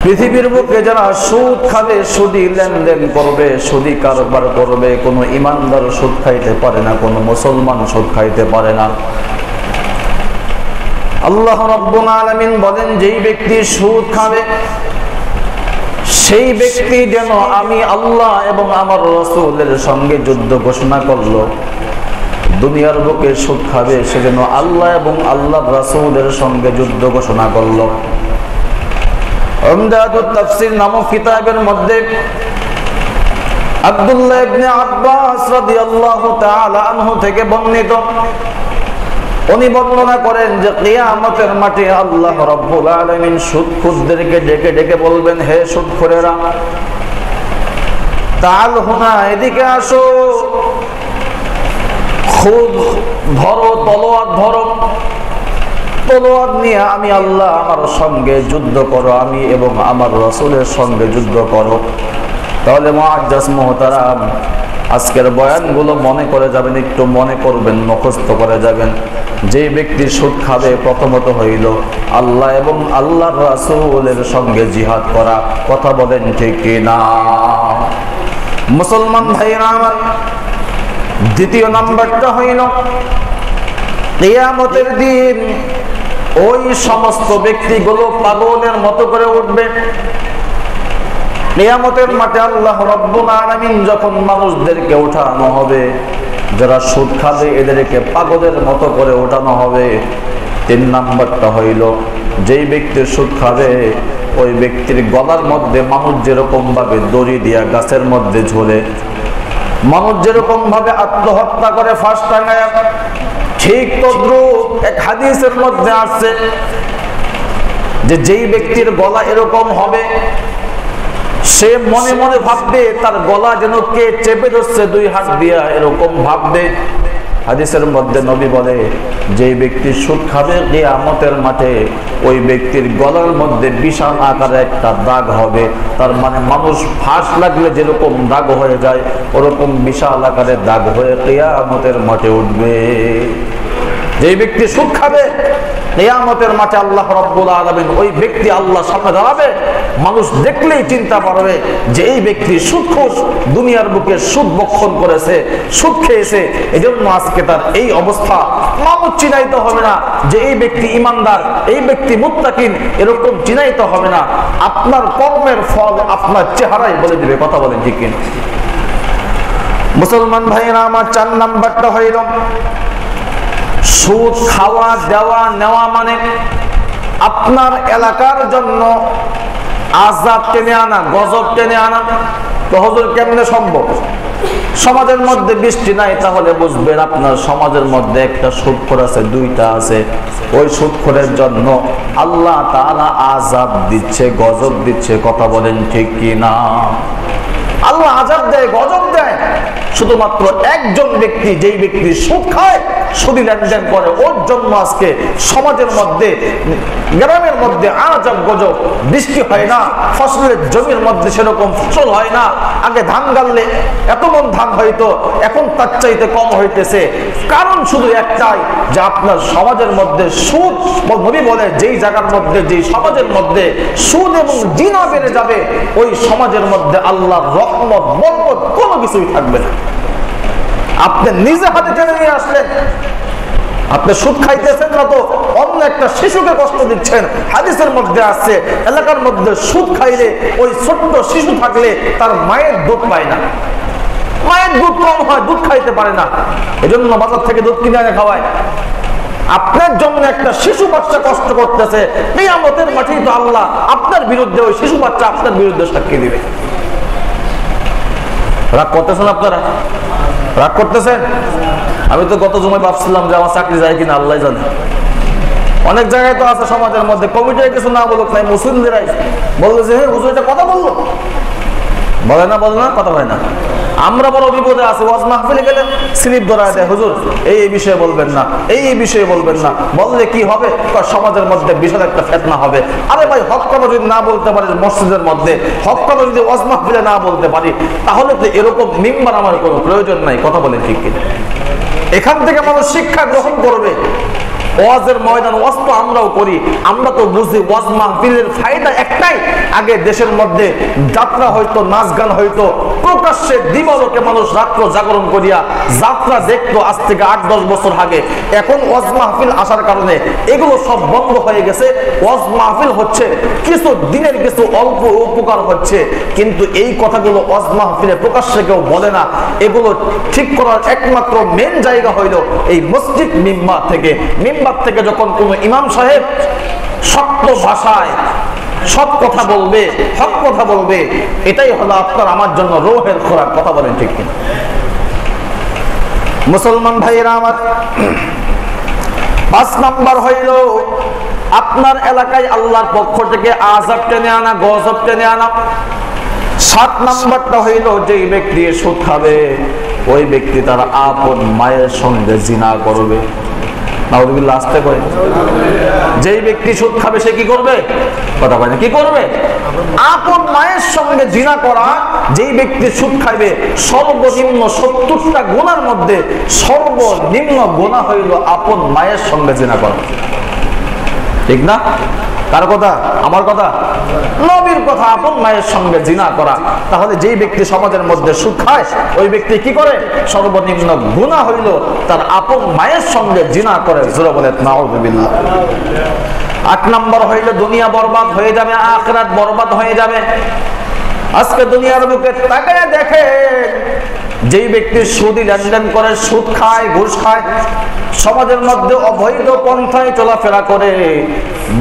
পৃথিবীর বুকে যারা সুদ খাবে, সুদি লেনদেন করবে, সুদি কারবার করবে, কোনো ইমানদার সুদ খাইতে পারে না, কোনো মুসলমান সুদ খাইতে পারে না। আল্লাহ রাব্বুল আলামিন বলেন, যেই ব্যক্তি সুদ খাবে সেই ব্যক্তি যেন আমি আল্লাহ এবং আমার রাসূলের সঙ্গে যুদ্ধ ঘোষণা করলো। দুনিয়ার বুকে সুদ খাবে সে যেন আল্লাহ এবং আল্লাহর রাসূলের সঙ্গে যুদ্ধ ঘোষণা করলো। উমদাতুত তাফসীর নামক কিতাবের মধ্যে আব্দুল্লাহ ইবনে আব্বাস রাদিয়াল্লাহু তাআলা আনহু থেকে বর্ণিত, উনি বর্ণনা করেন যে কিয়ামতের মাঠে আল্লাহ রাব্বুল আলামিন সুদখোরদেরকে ডেকে ডেকে বলবেন, হে সুদখোরেরা, তাআল হুনা, এদিকে আসো, খুদ ধরো, তলোয়ার ধরো, তলোয়ার নিয়ে আমি আল্লাহ আমার সঙ্গে যুদ্ধ করো, আমি এবং আমার রাসূলের সঙ্গে যুদ্ধ করো। তাহলে মুআজ্জাজ মুহতারাম, আজকের বয়ানগুলো মনে করে যাবেন, একটু মনে করবেন, মুখস্থ করে যাবেন। যে ব্যক্তি সুদ খাবে প্রথমত হইল আল্লাহ এবং আল্লাহর রাসূলের সঙ্গে জিহাদ করা। কথা বলেন ঠিক কি না? মুসলমান ভাইরা আমার, দ্বিতীয় নাম্বারটা হইল কিয়ামতের দিন ওই সমস্ত ব্যক্তিগুলো পাগলের মতো করে উঠবে। কিয়ামতের মাঠে আল্লাহ রাব্বুল আলামিন যখন মানুষদেরকে উঠানো হবে, যারা সুদ খাবে এদেরকে পাগলের মতো করে উঠানো হবে। তিন নাম্বারটা হইল, যেই ব্যক্তি সুদ খাবে ওই ব্যক্তির গলার মধ্যে মানুষ যেরকম ভাবে দড়ি দিয়া গাছের মধ্যে ঝোলে, মানুষ যেরকম ভাবে আত্মহত্যা করে ফাঁস টাঙায়, ঠিক তদ্রূপ এক হাদিসের মধ্যে আছে যে যেই ব্যক্তির গলা এরকম হবে সে মনে মনে ভাববে তার গলা যেন কে চেপে ধরছে দুই হাত দিয়া, এরকম ভাববে। হাদিসের মধ্যে নবী বলে, যেই ব্যক্তি সুদ খাবে কিয়ামতের মাঠে ওই ব্যক্তির গলার মধ্যে বিশাল আকারে একটা দাগ হবে। তার মানে মানুষ ফাঁস লাগলে যেরকম দাগ হয়ে যায় ওরকম বিশাল আকারে দাগ হয়ে কিয়ামতের মাঠে উঠবে। যেই ব্যক্তি সুদ খাবে কিয়ামতের মাঠে আল্লাহ রাব্বুল আলামিন ওই ব্যক্তি আল্লাহর সামনে দাঁড়াবে, মানুষ দেখলেই চিন্তা পারবে যে এই ব্যক্তি সুদখোর, দুনিয়ার বুকে সুদ ভক্ষণ করেছে, সুদ খেয়েছে, এজন্য আজকে তার এই অবস্থা। মানুষ চিনাইতে হবে না যে এই ব্যক্তি ইমানদার, এই ব্যক্তি মুত্তাকিন, এরকম চিনাইতে হবে না। আপনার কর্মের ফল আপনার চেহারাই বলে দিবে। কথা বলেন ঠিক কিনা? মুসলমান ভাইরা আমার, চার নাম্বারটা হইল সুদ খাওয়া, দেওয়া, নেওয়া মানে আপনার এলাকার জন্য আযাব টেনে আনা, গজব টেনে আনা। তো হুজুর কেমনে সম্ভব? সমাজের মধ্যে বৃষ্টি নাই, তাহলে বুঝবেন আপনার সমাজের মধ্যে একটা সুদখোর আছে, দুইটা আছে। ওই সুদখোরের জন্য আল্লাহ তাআলা আযাব দিচ্ছে, গজব দিচ্ছে। কথা বলেন ঠিক কি না? আল্লাহ আযাব দেয়, গজব দেয় শুধুমাত্র একজন ব্যক্তি, যেই ব্যক্তি সুদ খায়, সুদি লেনদেন করে, ওর জন্য আজকে সমাজের মধ্যে, গ্রামের মধ্যে আযাব গজব। বৃষ্টি হয় না, ফসলের জমির মধ্যে সেরকম ফসল হয় না। আগে ধান গাললে এত মন ধান হইতো, এখন তার চাইতে কম হইতেছে। কারণ শুধু একটাই, যে আপনার সমাজের মধ্যে সুদ, নবী বলে যেই জায়গার মধ্যে, যেই সমাজের মধ্যে সুদ এবং জিনা বেড়ে যাবে ওই সমাজের মধ্যে আল্লাহর রহমত, বরকত কোনো কিছুই থাকবে না। আপনি নিজে হাতে টেনে নিয়ে আসলেন, আপনি সুদ খাইতেছেন না তো অন্য একটা শিশুকে কষ্ট দিচ্ছেন। হাদিসের মধ্যে আছে এলাকার মধ্যে সুদ খাইলে ওই ছোট্ট শিশু থাকলে তার মায়ের দুধ পায় না, মায়ের দুধ কম হয়, দুধ খাইতে পারে না, এজন্য বাজার থেকে দুধ কিনে এনে খাওয়ায়। আপনার জন্য একটা শিশু বাচ্চা কষ্ট করতেছে, কিয়ামতের মাঠেই তো আল্লাহ আপনার বিরুদ্ধে, ওই শিশু বাচ্চা আপনার বিরুদ্ধে সাক্ষী দিবে। রাগ করতেছেন আপনারা? রাগ করতেছেন? আমি তো গত জুমায় ভাবছিলাম যে আমার চাকরি যায় কিনা আল্লাহ জানে। অনেক জায়গায় তো আছে সমাজের মধ্যে, কমিটির কিছু না বলুক নাই, মুসলিমদেরাই বললো যে হ্যাঁ হুজুর এটা কথা বললো, বলে না, বলে না, কথা হয় না। আমরা বড় বিপদে আছি, ওয়াজ মাহফিলে গেলে স্লিপ ধরায় দেয়, হুজুর এই বিষয়ে বলবেন না, এই বিষয়ে বলবেন না, বললে কি হবে? সমাজের মধ্যে বিশাল একটা ফিতনা হবে। আরে ভাই, হক কথা যদি না বলতে পারি মসজিদের মধ্যে, হক কথা যদি ওয়াজ মাহফিলে না বলতে পারি, তাহলে তো এরকম মিম্বার আমার কোনো প্রয়োজন নাই। কথা বলে ঠিক কিনা? এখান থেকে মানুষ শিক্ষা গ্রহণ করবে ওয়াজের ময়দান, ওয়াজ তো আমরাও করি, আমরা তো বুঝি ওয়াজ মাহফিলের ফায়দা একটাই, আগে দেশের মধ্যে যাত্রা হইতো, নাচ গান হইতো, প্রকাশ্যে দিবালোকে মানুষ রাত্র জাগরণ করিয়া যাত্রা দেখতো আজ থেকে 8-10 বছর আগে। এখন ওয়াজ মাহফিল আসার কারণে এগুলো সব বন্ধ হয়ে গেছে। ওয়াজ মাহফিল হচ্ছে কিছু দিনের কিছু অল্প উপকার হচ্ছে, কিন্তু এই কথাগুলো ওয়াজ মাহফিলে প্রকাশ্যে কেউ বলে না। এগুলো ঠিক করার একমাত্র মেন জায়গা হইল এই মসজিদ মিম্বার থেকে। মিম্বার থেকে যখন কোনো ইমাম সাহেব শক্ত ভাষায় সব কথা বলবে, হক কথা বলবে, এটাই হলো আপনার আমার জন্য রোহের খোরাক। কথা বলেন ঠিক কিনা? মুসলমান ভাইয়েরা আমার, 5 নাম্বার হইল আপনার এলাকায় আল্লাহর পক্ষ থেকে আযাব টেনে আনা, গজব টেনে আনা। 7 নাম্বারটা হইল যেই ব্যক্তি সুদ খাবে ওই ব্যক্তি তার আপন মায়ের সঙ্গে জিনা করবে। নাউযুবিল্লাহ, আসতে করে। যেই ব্যক্তি সুদ খাবে সে কি করবে? কথা বলে না, কি করবে? আপন মায়ের সঙ্গে জিনা করা। যেই ব্যক্তি সুদ খাবে সর্বনিম্ন 70টা গুনার মধ্যে সর্বনিম্ন গুনাহ হইল আপন মায়ের সঙ্গে জিনা করা। ঠিক না? কার কথা? আমার কথা? নবীর কথা। আপন মায়ের সঙ্গে জিনা করা। তাহলে যেই ব্যক্তি সমাজের মধ্যে সুদ খায় ওই ব্যক্তি কি করে? সর্বনিম্ন গুনাহ হইল তার আপন মায়ের সঙ্গে জিনা করে। জোরে বলেন নাউযুবিল্লাহ। 8 নাম্বার হইল দুনিয়া বরবাদ হয়ে যাবে, আখিরাত বরবাদ হয়ে যাবে। আজকে দুনিয়ার বুকে তাকায় দেখেন, যেই ব্যক্তি সুদি লেনদেন করে, সুদ খায়, ঘুষ খায়, সমাজের মধ্যে অবৈধ পন্থায় চলাফেরা করে,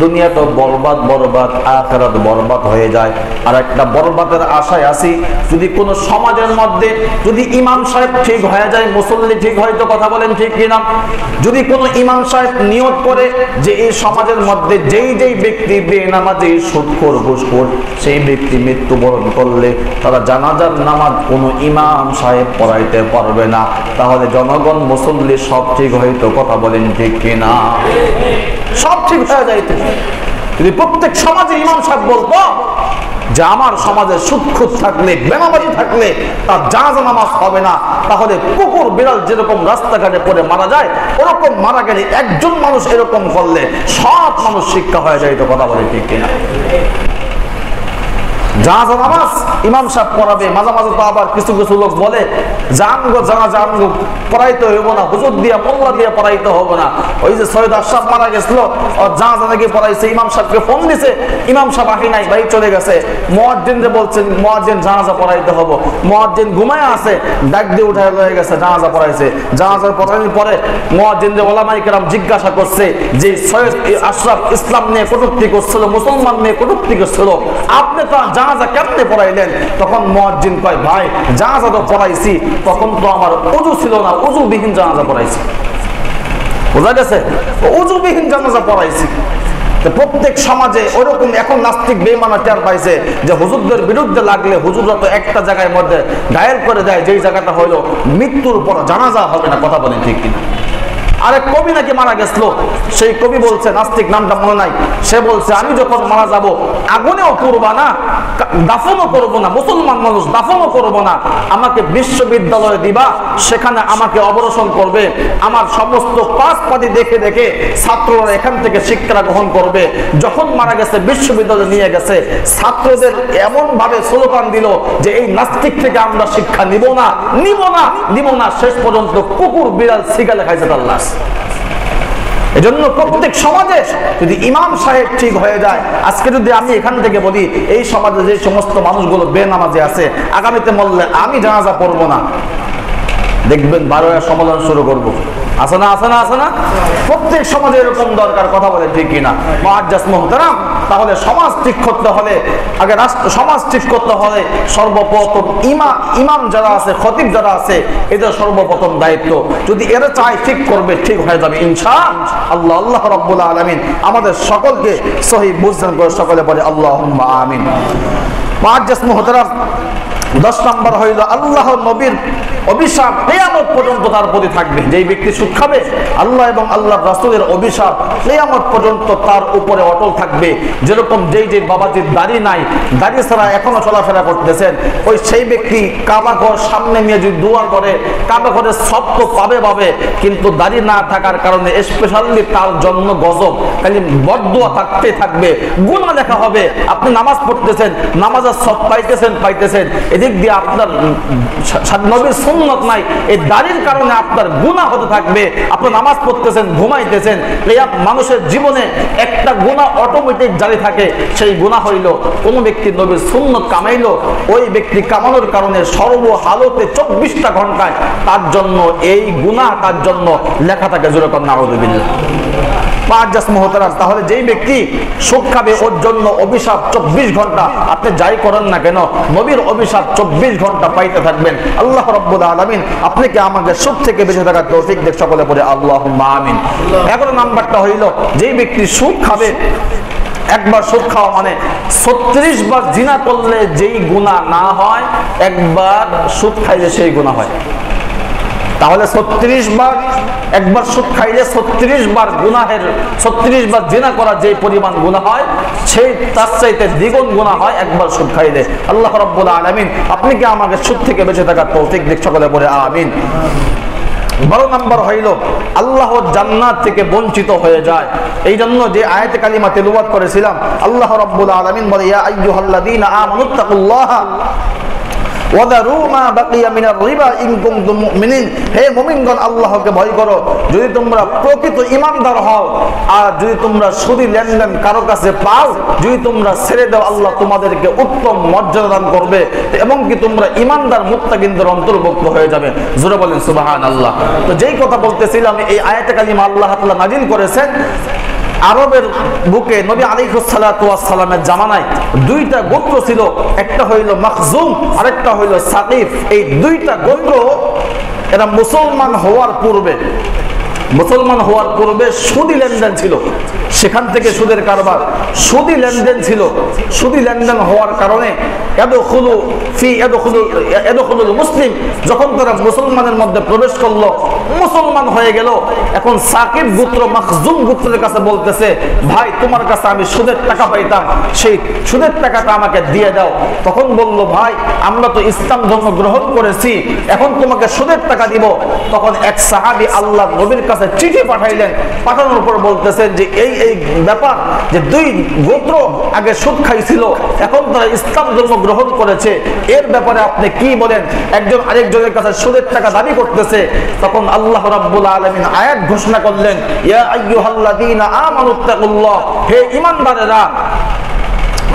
দুনিয়া তো বরবাদ বরবাদ, আখিরাত বরবাদ হয়ে যায়। আর একটা বরবাদের আশায় আছি, যদি কোন সমাজের মধ্যে যদি ইমাম সাহেব ঠিক হয়ে যায়, মুসল্লি ঠিক হয়তো, কথা বলেন ঠিক কিনা? যদি কোন ইমাম সাহেব নিয়ত করে যে এই সমাজের মধ্যে যেই যেই ব্যক্তি বেনামাজি, সুদখোর, ঘুষখোর, সেই ব্যক্তি মৃত্যুবরণ করলে তারা জানাজার নামাজ কোন ইমাম সাহেব পড়াইতে পারবে না, তাহলে জনগণ, মুসল্লি সব ঠিক হয়তো। কথা বলেন ঠিক কিনা? সব ঠিক হয়ে যাইতে। যদি প্রত্যেক সমাজে ইমাম সাহেব বলতো যে আমার সমাজে সুদখোর থাকলে, বেনামাজি থাকলে তার জানাজা নামাজ হবে না, তাহলে কুকুর বিড়াল যেরকম রাস্তাঘাটে পড়ে মারা যায় ওরকম মারা গেলে একজন মানুষ এরকম করলে সব মানুষ শিক্ষা হয়ে যাইতো। কথা বলে ঠিক কিনা? জানাজা নামাজ ইমাম সাহেব পড়াবে। মাঝে মাঝে তো আবার কিছু কিছু লোক বলে জানগো জানাজা আমগো পড়াইতে হইব না, হুজুর দিয়া মোল্লা দিয়া পড়াইতে হবে না। ওই যে সৈয়দ আশরাফ মারা গেছিল, ওর জানাজা নাকি পড়াইছে, ইমাম সাহেবকে ফোন দিছে, ইমাম সাহেব আহি নাই, ভাই চলে গেছে। মুয়াজ্জিন যে বলছেন মুয়াজ্জিন জানাজা পড়াইতে হবে, মুয়াজ্জিন ঘুমায় আছে, ডাক দিয়ে উঠায় লয়ে গেছে, জানাজা পড়াইছে। জানাজা পড়ানোর পরে মুয়াজ্জিন যে ওলামায়ে কেরাম জিজ্ঞাসা করছে যে সৈয়দ আশরাফ ইসলাম নিয়ে কটূক্তি করছিল, মুসলমান নিয়ে কটূক্তি করছিল, আপনি তো জানাজা কেমনে পড়াইলেন? তখন মুয়াজ্জিন কয়, ভাই জানাজা তো পড়াইছি, তখন তো আমার ওযু ছিল না, ওযুবিহীন জানাজা পড়াইছি। বোঝা গেছে? ওযুবিহীন জানাজা পড়াইছি। প্রত্যেক সমাজে ওরকম এখন নাস্তিক বেঈমানরা টের পাইছে যে হুজুরদের বিরুদ্ধে লাগলে হুজুররা তো একটা জায়গার মধ্যে ডায়াল করে দেয়, যেই জায়গাটা হলো মৃত্যুর পর জানাজা হবে না। কথা বলেন ঠিক কিনা? আরেক কবি নাকি মারা গেছিল, সেই কবি বলছে, নাস্তিক নামটা মনে নাই, সে বলছে আমি যখন মারা যাব আগুনেও পুড়বা না, দাফনও করবো না, মুসলমান মানুষ দাফনও করবো না, আমাকে বিশ্ববিদ্যালয়ে দিবা, সেখানে আমাকে অবরোশন করবে, আমার সমস্ত পাশপাতি দেখে দেখে ছাত্ররা এখান থেকে শিক্ষা গ্রহণ করবে। যখন মারা গেছে বিশ্ববিদ্যালয়ে নিয়ে গেছে, ছাত্রদের এমন ভাবে স্লোগান দিল যে এই নাস্তিক থেকে আমরা শিক্ষা নিব না, নিব না, নিব না, শেষ পর্যন্ত কুকুর বিড়াল সিগালে খাইছে তার লাশ। এজন্য প্রত্যেক সমাজে যদি ইমাম সাহেব ঠিক হয়ে যায়, আজকে যদি আমি এখান থেকে বলি এই সমাজে যে সমস্ত মানুষগুলো বেনামাজি আছে, আগামীতে বললে আমি জানাজা পড়বো না, দেখবেন 12 সমাধান শুরু করবো। আছে না? আছে না? আছে না? প্রত্যেক সমাজে এরকম দরকার। কথা বলে ঠিক কিনা? মুআজ্জাজ মুহতারাম, তাহলে সমাজ ঠিক করতে হলে, আগে রাষ্ট্র সমাজ ঠিক করতে হলে সর্বপ্রথম ইমাম যারা আছে, খতিব যারা আছে, এদের সর্বপ্রথম দায়িত্ব। যদি এরা চায় ঠিক করবে, ঠিক হয়ে যাবে ইনশাআল্লাহ। আল্লাহ রাব্বুল আলামিন আমাদের সকলকে সহিহ বুঝদান করে সকলে বলে আল্লাহুম্মা আমিন। মুআজ্জাজ মুহতারাম, 10 নম্বর হইল আল্লাহ নবীর অভিশাপ কিয়ামত পর্যন্ত তার প্রতি থাকবে। যেই ব্যক্তি সুদ খাবে, আল্লাহ এবং আল্লাহর রাসূলের অভিশাপ কিয়ামত পর্যন্ত তার উপরে অটল থাকবে। যেরকম যেই বাবাজির দাড়ি নাই, দাড়ি ছাড়া এখনো চলাফেরা করতেছেন, ওই সেই ব্যক্তি কাবা ঘর সামনে নিয়ে যদি দোয়া করে, কাবা ঘরের সব তো পাবে, কিন্তু দাড়ি না থাকার কারণে স্পেশালি তার জন্য গজব, খালি বদদুয়া থাকতে থাকবে, গুনাহ লেখা হবে। আপনি নামাজ পড়তেছেন, নামাজের সব পাইতেছেন, এদিক দিয়ে আপনার নবীর সুন্নাত নাই, এই দাড়ির কারণে আপনার গুনাহ হতে থাকবে। আপনি নামাজ পড়তেছেন, ঘুমাইতেছেন, এই মানুষের জীবনে একটা গুনাহ অটোমেটিক জারি থাকে। সেই গুনাহ হইল কোন ব্যক্তি নবীর সুন্নাত কামাইলো, ওই ব্যক্তি কামানোর কারণে সর্বহালতে 24টা ঘন্টায় তার জন্য এই গুনাহ তার জন্য লেখা থাকে। জোরে কর নাউযুবিল্লাহ। মুআজ্জাজ মুহতারাম, তাহলে যেই ব্যক্তি সুদ খাবে ওর জন্য অভিশাপ 24 ঘন্টা। আপনি যাই করেন না কেন, নবীর অভিশাপ 24 ঘন্টা পাইতে থাকবেন। আল্লাহ রাব্বুল আলামিন আপনাকে আমাকে সুদ থেকে বেঁচে থাকার তৌফিক দেখ, সকলে পড়ে আল্লাহুম্মা আমিন। 11 নাম্বারটা হইল যেই ব্যক্তি সুদ খাবে, একবার সুদ খাওয়া মানে 36 বার জিনা করলে যেই গুনাহ না হয়, একবার সুদ খাইলে সেই গুনাহ হয়। তাহলে 36 বার, একবার সুদ খাইলে 36 বার গুনাহের, 36 বার জিনা করা যে পরিমাণ গুনাহ হয়, সেই তার চাইতে দ্বিগুণ গুনাহ হয় একবার সুদ খাইলে। আল্লাহ রাব্বুল আলামিন আপনি কি আমাকে সুদ থেকে বেঁচে থাকার তৌফিক দিক, সকলে বলে আমিন। 12 নম্বর হইল আল্লাহ জান্নাত থেকে বঞ্চিত হয়ে যায়। এই জন্য যে আয়াতে কালিমা তেলাওয়াত করেছিলাম, আল্লাহ রাব্বুল আলামিন বলে ইয়া আইয়ুহাল্লাযীনা আমানুত্তাকুল্লাহা ওয়াদারু মা বাকিয়া মিনার রিবা ইন কুনতুম মুমিনিন। হে মুমিনগণ, আল্লাহকে ভয় করো যদি তোমরা প্রকৃত ঈমানদার হও। আর যদি তোমরা সুদী লেনদেন কারো কাছে পাও, যদি তোমরা ছেড়ে দাও, আল্লাহ তোমাদেরকে উত্তম মর্যাদা দান করবে এবং কি তোমরা ঈমানদার মুত্তাকিনদের অন্তর্ভুক্ত হয়ে যাবে। জোরে বলেন সুবহানাল্লাহ। তো যেই কথা বলতেছিলাম, এই আয়াতে কালিমা আল্লাহ তাআলা নাযিল করেছেন আরবের বুকে। নবী আলাইহিস সালাতু ওয়াস সালামের জামানায় 2টা গোত্র ছিল, একটা হইল মাখজুম, আরেকটা হইল সাকিফ। এই 2টা গোত্র এরা মুসলমান হওয়ার পূর্বে সুদী লেনদেন ছিল। সেখান থেকে সুদের কারবার, সুদী লেনদেন ছিল। সুদী লেনদেন হওয়ার কারণে ইয়াদখুলুল মুসলিম, যখন তারা মুসলমানের মধ্যে প্রবেশ করলো, মুসলমান হয়ে গেল, এখন সাকিব গোত্র মাখজুম গোত্রের কাছে বলতেছে, ভাই তোমার কাছে আমি সুদের টাকা পাইতাম, সেই সুদের টাকাটা আমাকে দিয়ে দাও। তখন বলল, ভাই আমরা তো ইসলাম ধর্ম গ্রহণ করেছি, এখন তোমাকে সুদের টাকা দিব। তখন এক সাহাবী আল্লাহর নবীর কাছে চিঠি পাঠাইলেন। পাঠানোর পর বলতেছেন যে এই ব্যাপার, যে 2 গোত্র আগে সুদ খাইছিল, এখন তারা ইসলাম ধর্ম গ্রহণ করেছে, এর ব্যাপারে আপনি কি বলেন? একজন আরেকজনের কাছে সুদের টাকা দাবি করতেছে। তখন আল্লাহ রাব্বুল আলামিন আয়াত ঘোষণা করলেন, ইয়া আইয়ুহাল্লাযীনা আমানুত্তাকুল্লাহ, হে ঈমানদারেরা,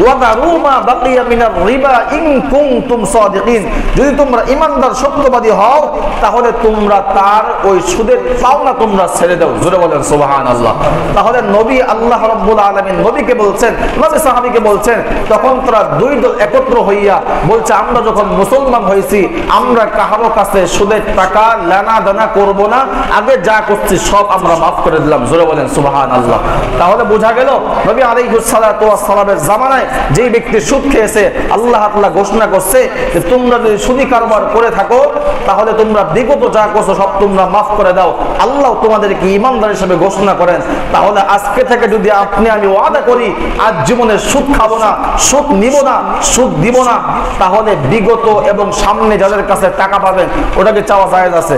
ওয়াদারু মা বাকিয়া মিনার রিবা ইন কুনতুম সাদিকিন, যদি তোমরা ঈমানদার সত্যবাদী হও, তাহলে তোমরা তার ওই সুদের পাওনা তোমরা ছেড়ে দাও। জোরে বলেন সুবহানাল্লাহ। তাহলে নবী আল্লাহ রাব্বুল আলামিন নবীকে বলছেন, নবী সাহাবীকে বলছেন, তখন তারা 2 দল একত্র হইয়া বলছে, আমরা যখন মুসলমান হয়েছি, আমরা কাহারো কাছে সুদের টাকা লেনা দেনা করব না, আগে যা করছি সব আমরা মাফ করে দিলাম। জোরে বলেন সুবহানাল্লাহ। তাহলে বোঝা গেল নবী আলাইহিস সালাতু ওয়াস সালামের জামানায় যেই ব্যক্তি সুদ খেয়েছে, আল্লাহ তাআলা ঘোষণা করছে যে তোমরা যদি সুদী কারবার করে থাকো, তাহলে তোমরা বিগত যা করছো সব তোমরা মাফ করে দাও। আল্লাহ তোমাদেরকে ঈমানদার হিসেবে ঘোষণা করেন। তাহলে আজকে থেকে যদি আপনি আমি ওয়াদা করি আজ জীবনে সুদ খাবো না, সুদ নিব না, সুদ দিব না, তাহলে বিগত এবং সামনে যাদের কাছে টাকা পাবেন ওটাকে চাওয়া জায়েজ আছে?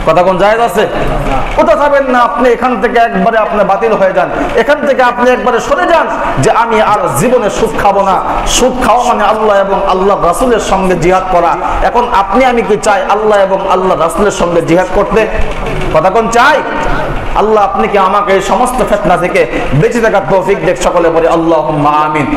কথা কোন জায়েজ আছে? ওটা চাবেন না, আপনি এখান থেকে একবারে আপনি বাতিল হয়ে যান, এখান থেকে আপনি একবারে সরে যান যে আমি আর জীবনে সুদ খাবো না। সুদ খাওয়া মানে আল্লাহ এবং আল্লাহ রাসূলের সঙ্গে জিহাদ করা। এখন আপনি আমি কি চাই আল্লাহ এবং আল্লাহ রাসূলের সঙ্গে জিহাদ করতে? কথা কোন চাই? আল্লাহ আপনি কি আমাকে এই সমস্ত ফিতনা থেকে বেঁচে থাকার তৌফিক দেখ, সকলে বলে আল্লাহুম্মা আমিন।